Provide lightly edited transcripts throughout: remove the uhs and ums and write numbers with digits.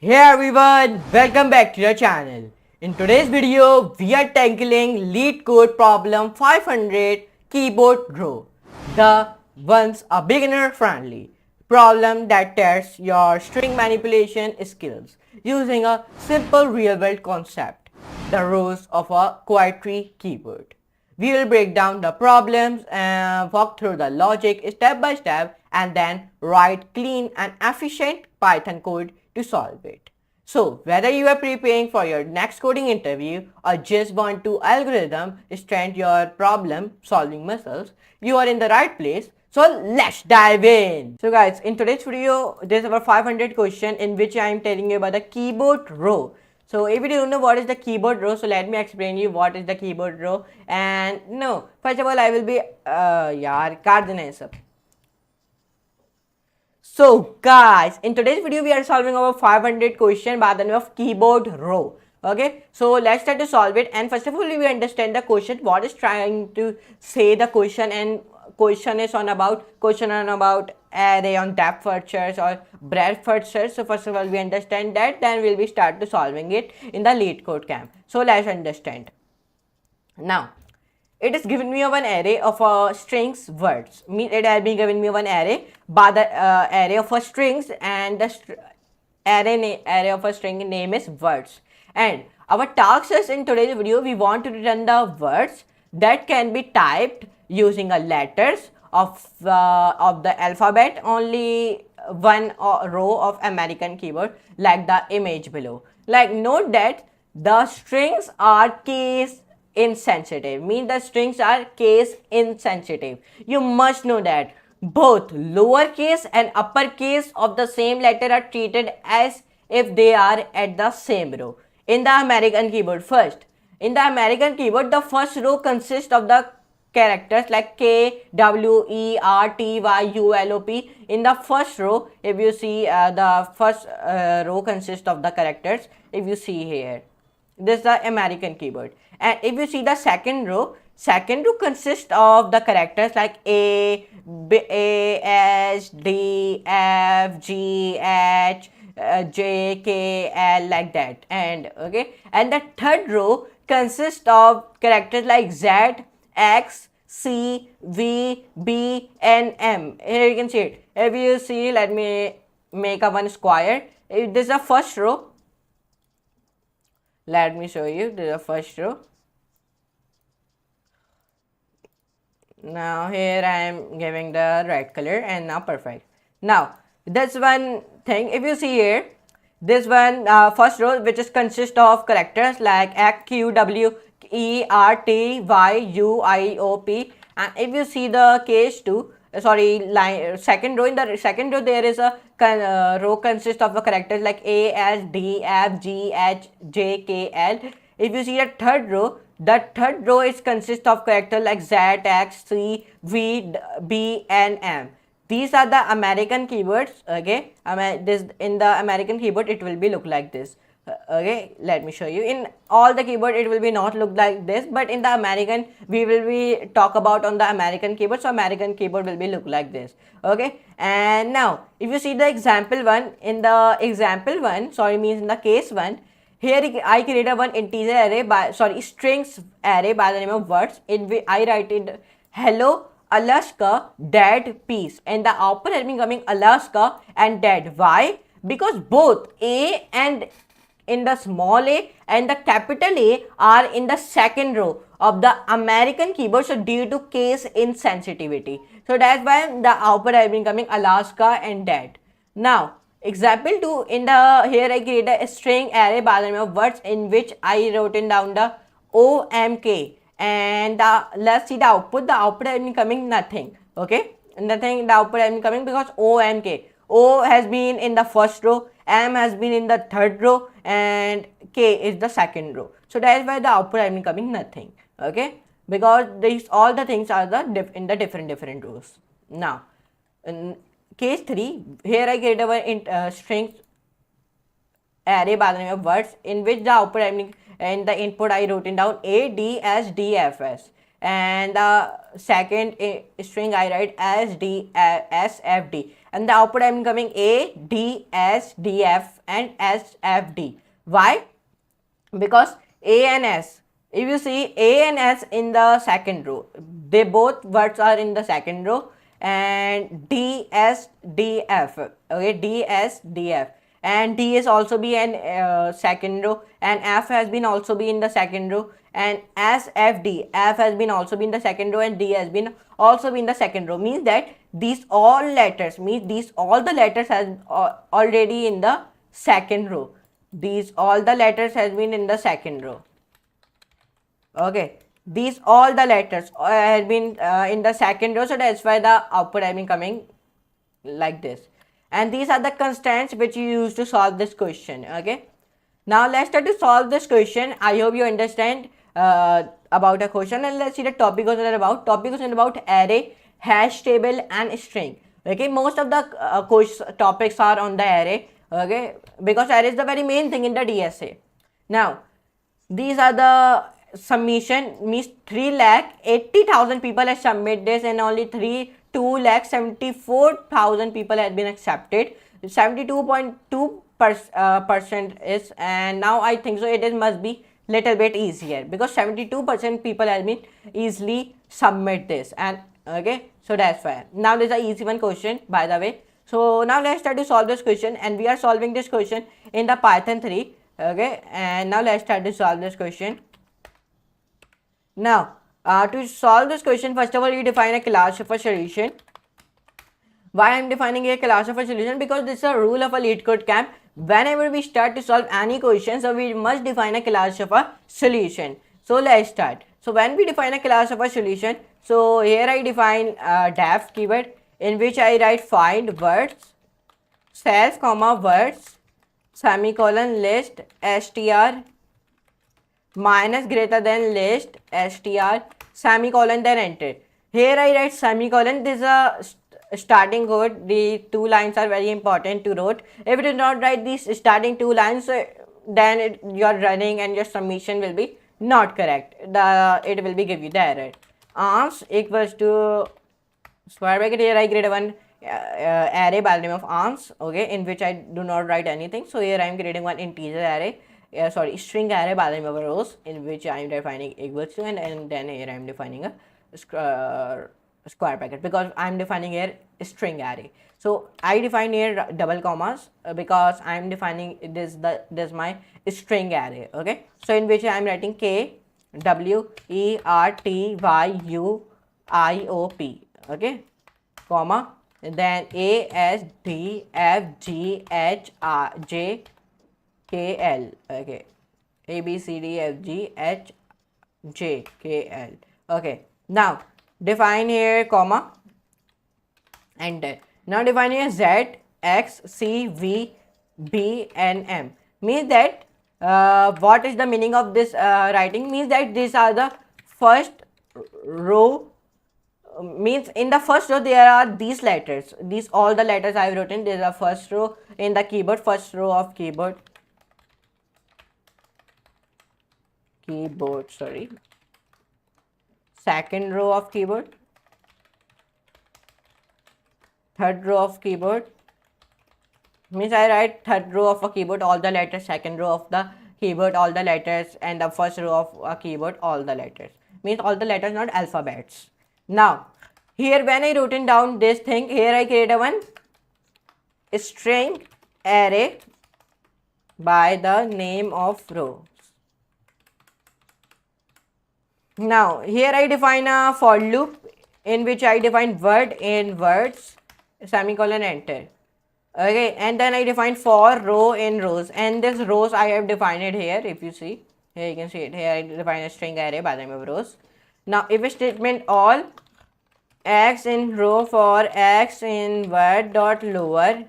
Hey everyone, welcome back to the channel. In today's video, we are tackling lead code problem 500 keyboard row. The one's a beginner friendly problem that tests your string manipulation skills using a simple real world concept, the rows of a quadtree keyboard. We will break down the problems and walk through the logic step by step and then write clean and efficient Python code to solve it. So whether you are preparing for your next coding interview or just want to algorithm strengthen your problem solving muscles, you are in the right place. So let's dive in. So guys, in today's video, there's our 500 question in which I am telling you about the keyboard row. So if you don't know what is the keyboard row, so let me explain you what is the keyboard row. And no, first of all, I will be yaar kaat dena hai sab. So guys, in today's video we are solving our 500 question by the name of keyboard row. Okay, so let's try to solve it. And first of all, we understand the question, what is trying to say the question, and question on about array on depth first search or breadth first search. So first of all, we understand that, then we'll be start to solving it in the lead code camp. So let's understand. Now it is given me one array of strings words. It has been given me one array by the array of strings, and the array of a string name is words. And our task is, in today's video we want to return the words that can be typed using a letters of the alphabet, only one row of American keyboard like the image below. Like, note that the strings are case insensitive, means the strings are case insensitive. You must know that both lowercase and uppercase of the same letter are treated as if they are at the same row. In the American keyboard, the first row consists of the characters like K, W, E, R, T, Y, U, L, O, P. In the first row, if you see, the first row consists of the characters. If you see here, this is the American keyboard. And if you see the second row consists of the characters like A, B, A, S, D, F, G, H, J, K, L, like that. And okay, and the third row consists of characters like Z, X, C, V, B, and M. Here you can see it. If you see, let me make a one square. This is the first row. Let me show you. This is the first row. Now here I am giving the red color, and now perfect. Now that's one thing. If you see here, this one first row, which is consist of characters like X, Q, W, E, R, T, Y, U, I, O, P. And if you see the case 2, line second row, in the second row there is a row consists of the characters like A, S, D, F, G, H, J, K, L. If you see the third row is consists of characters like Z, X, C, V, B, and M. These are the American keyboards. Okay, this in the American keyboard it will be look like this. Okay, let me show you. In all the keyboard it will be not look like this, but in the American we will be talk about on the American keyboard. So American keyboard will be look like this. Okay, and now if you see the example one, in the example one, means in the case one, here I created one integer array strings array by the name of words, in which I write it hello Alaska dead peace, and the output has been coming Alaska and dead. Why? Because both A and in the small a and the capital A are in the second row of the American keyboard, so due to case insensitivity. So that's why the output has been coming Alaska and dead. Now example 2, in the here I created a string array by the name of words, in which I wrote down the OMK, and let's see the output. The output has been coming nothing. Okay, nothing. The output has been coming because OMK. O has been in the first row, M has been in the third row, and K is the second row. So that is why the output has been coming nothing. Okay, because these all the things are in the different rows. Now in case 3, here I create a string array by the name of words, in which the output, in the input I wrote down A, D, S, D, F, S. and the second string I write as D S F D, and the output I'm coming A D S D F and S F D. Why? Because A and S, if you see A and S in the second row, they both words are in the second row, and D S D F, okay, D S D F, and D is also be in second row, and F has been also be in the second row, and S F D, F has been also be in the second row, and D has been also be in the second row, means that these all letters, means these all the letters has already in the second row. These all the letters has been in the second row. Okay, these all the letters has been in the second row, so that's why the output has been coming like this. And these are the constants which you use to solve this question. Okay, now let's start to solve this question. I hope you understand about a question, and let's see the topic question about. Topic question about array, hash table and string. Okay, most of the topics are on the array. Okay, because array is the very main thing in the DSA. Now these are the submission, means 3,80,000 people have submitted this, and only 2,74,000 people have been accepted. 72.2% is, and now I think so it is must be little bit easier, because 72% people have been easily submit this, and okay, so that's why. Now there's a easy one question, by the way. So now let's try to solve this question, and we are solving this question in the Python 3. Okay, and now let's start to solve this question. Now to solve this question, first of all you define a class of a solution. Why I'm defining a class of a solution? Because this is a rule of a LeetCodeCamp. Whenever we start to solve any question, so we must define a class of a solution. So let's start. So when we define a class of a solution, so here I define def keyword, in which I write find words, self comma words, semicolon list str minus greater than list str semicolon, then enter. Here I write semicolon. This is a starting code. The two lines are very important to write. If you do not write these starting two lines, then your running and your submission will be not correct. It will be give you the error. Ans equals to square bracket. Here I create one array by the name of ans, okay, in which I do not write anything. So here I am creating one integer array, string array by the name of rows, in which I am defining equals to, and then here I am defining a square bracket, because I am defining here string array. So I define here double commas because I am defining this my string array. Okay, so in which I am writing k w e r t y u I o p, okay, comma, then a s d f g h r j k l, okay, a b c d f g h j k l. Okay, now define here comma, and now define here z x c v b and m, means that what is the meaning of this writing? Means that these are the first row, means in the first row there are these letters, these all the letters I have written. There is a first row in the keyboard, first row of keyboard, sorry, second row of keyboard, third row of keyboard, means I write third row of a keyboard all the letters, second row of the keyboard all the letters, and the first row of a keyboard all the letters, means all the letters, not alphabets. Now here when I written down this thing, here I create a one string array by the name of row. Now here I define a for loop, in which I define word in words, semicolon, enter. Okay, and then I define for row in rows, and this rows I have defined it here. If you see here, you can see it here. I define a string array by the name of rows. Now if statement all x in row for x in word dot lower,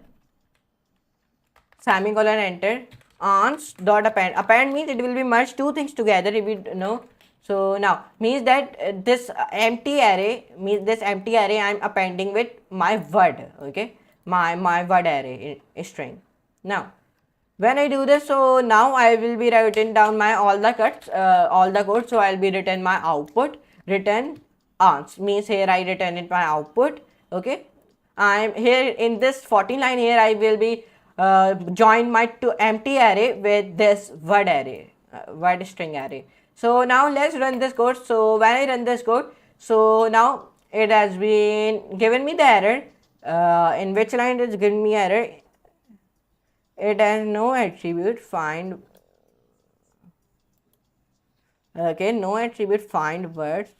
semicolon, enter. Ans dot append. Append means it will be merged two things together, if you know. So now means that this empty array, means this empty array I am appending with my word, okay, my word array in string. Now when I do this, so now I will be writing down my all the cuts, all the code. So I will be written my output. return ans, means here I return it my output. Okay, I'm here in this 14 line, here I will be join my to empty array with this word array, word string array. So now let's run this code. So when I run this code, so now it has been given me the error. In which line it's given me error? It has no attribute find. Okay, no attribute find words.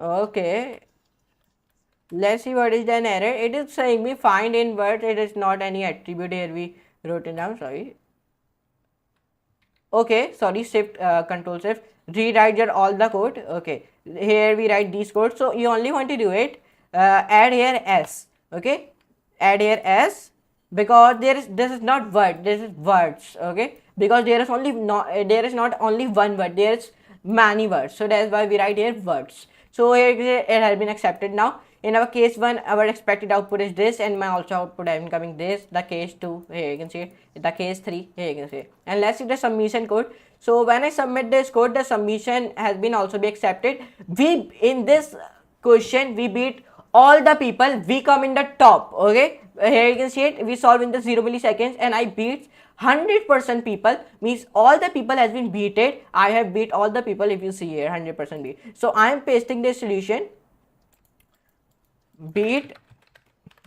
Okay, let's see what is the error. It is saying me find in words. It is not any attribute here. We wrote it down. Sorry. Okay, sorry. Shift Control Shift. Rewrite your all the code. Okay, here we write these codes. So you only want to do it. Add here s. Okay, add here s, because this is not word. This is words. Okay, because there is not only one word. There is many words. So that's why we write here words. So here it has been accepted now. In our case 1, our expected output is this, and my also output has been coming this. The case 2, here you can see it. The case 3, here you can see it. And let's see the submission code. So when I submit this code, the submission has been also be accepted. We in this question we beat all the people. We come in the top. Okay, here you can see it. We solve in the 0 milliseconds, and I beat 100% people, means all the people has been beaten. I have beat all the people. If you see here 100% beat. So I am pasting this solution, beat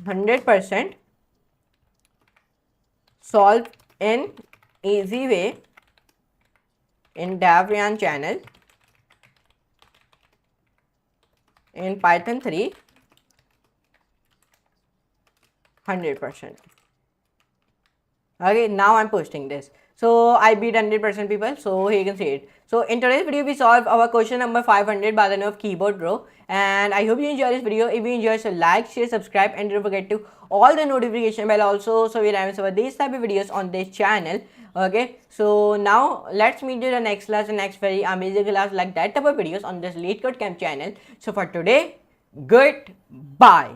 100%, solve in easy way in Devryan channel in Python 3 100%. Okay, now I'm posting this. So I beat 100% people. So here you can see it. So in today's video, we solved our question number 500 by the name of Keyboard Bro. And I hope you enjoy this video. If you enjoy, so like, share, subscribe, and don't forget to all the notification bell also. So we'll have these type of videos on this channel. Okay, so now let's meet you in the next class, the next very amazing class like that type of videos on this LeetCodeCamp channel. So for today, goodbye.